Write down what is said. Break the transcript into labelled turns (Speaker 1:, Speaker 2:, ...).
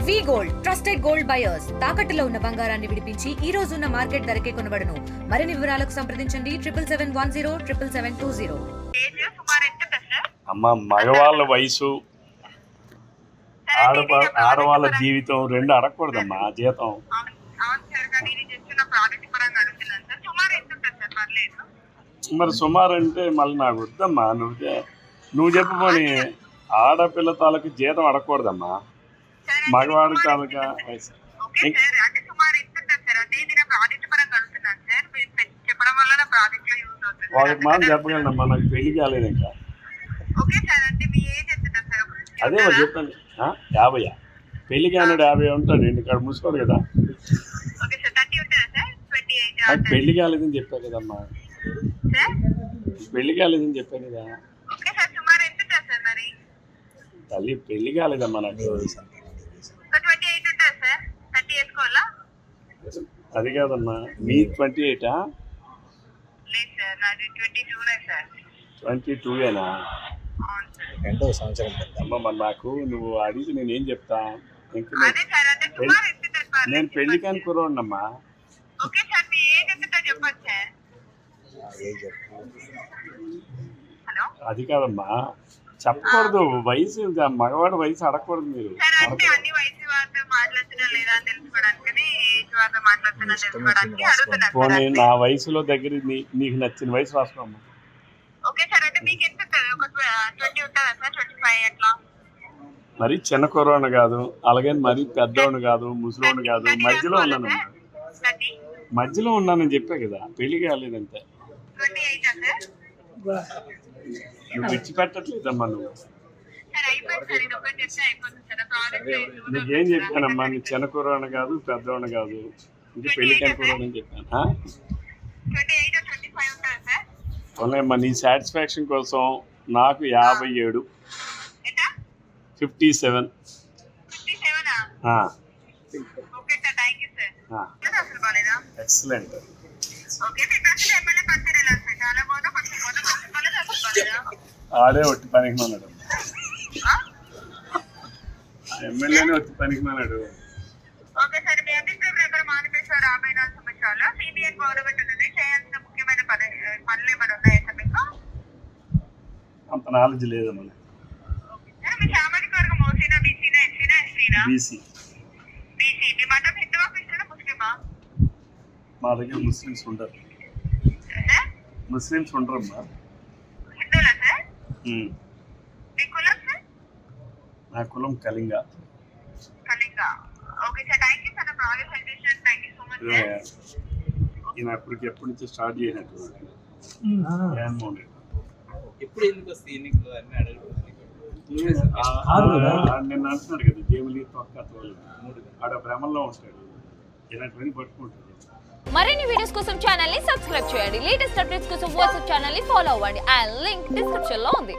Speaker 1: వి gold trusted gold buyers తాకట్టులో ఉన్న బంగారాన్ని విడిపించి ఈ రోజు ఉన్న మార్కెట్ ధరకే కొనబడును. మరిన్ని వివరాలకు సంప్రదించండి 77107720.
Speaker 2: అమ్మ మగవాళ్ళ వయసు ఆడవాళ్ళ జీవితం రెండు అడగకూడదమ్మా జీతం. మరి సుమారు అంటే మళ్ళీ నాకు వద్దమ్మా. నువ్వు చెప్పు పోనీ. ఆడపిల్ల తాలూకు జీతం అడగకూడదమ్మా, మగవాడి తాలూకా వయసు. వాళ్ళకి మాత్రం చెప్పగలనమ్మా, నాకు పెళ్లి కాలేదు ఇంకా. అదే మరి చెప్పండి. 50 పెళ్లి కానుడు 50 ఉంటాడు. ఇక్కడ మూసుకోడు కదా. నాకు పెళ్లి కాలేదని చెప్పా కదమ్మా, పెళ్లి కాలేదని చెప్పా కదా తల్లి. పెళ్లి కాలేదమ్మా నాకు. అది కాదమ్మా, మీ 28 22ఏనా?
Speaker 3: 2వ సంవత్సరం
Speaker 2: అమ్మ మరి నాకు నువ్వు అడిగితే నేనేం చెప్తా? నేను పెళ్లి కాని కుర్రోడినమ్మా. అది కాదమ్మా, చెప్పకూడదు వయసు. మగవాడి వయసు అడగకూడదు మీరు. పోనీ నా వయసులో దగ్గర నీకు నచ్చిన వయసు రాసుకోమ్మా. మరి చిన్న కుర్రోడిని కాదు, అలాగే మరి పెద్దోడిని కాదు, ముసలోడిని కాదు, మధ్యలో ఉన్నాను. మధ్యలో ఉన్నానని చెప్పా కదా, పెళ్లి కాలేదంటే. నువ్వు విడిచిపెట్టట్లేదమ్మా. నువ్వు నీకేం చెప్పానమ్మా? నీ చిన్న కుర్రోడిని కాదు, పెద్దోడిని కాదు, ఇంకా పెళ్లి కాని కుర్రోడని చెప్పాను. అవునమ్మా, నీ సాటిస్ఫాక్షన్ కోసం నాకు 57. 57. ఎక్సలెంట్. ఆడే ఒట్టి పనికి మానాడు, ఎమ్మెల్యేనే ఒట్టి పనికి మానాడు. అంత నాలెడ్జ్ లేదమ్మా. బీసీ. మా దగ్గర ముస్లిమ్స్ ఉండరు. ముస్లిమ్స్ ఉండరమ్మా. నా కులం కళింగ. ఈయన అప్పటికి ఎప్పటి నుంచి స్టార్ట్ చేయనట్టు జగన్మోహన్ రెడ్డి. నిన్న అంటున్నాడు కదా, జేములి తొక్క ఆడ భ్రమంలో ఉంటాడు, ఇలాంటివన్నీ పట్టుకుంటాడు.
Speaker 4: మరిన్ని వీడియోస్ కోసం ఛానల్ ని సబ్స్క్రైబ్ చేయండి. లేటెస్ట్ అప్డేట్స్ కోసం వాట్సాప్ ఛానల్ ని ఫాలో అవ్వండి. ఆ లింక్ డిస్క్రిప్షన్ లో ఉంది.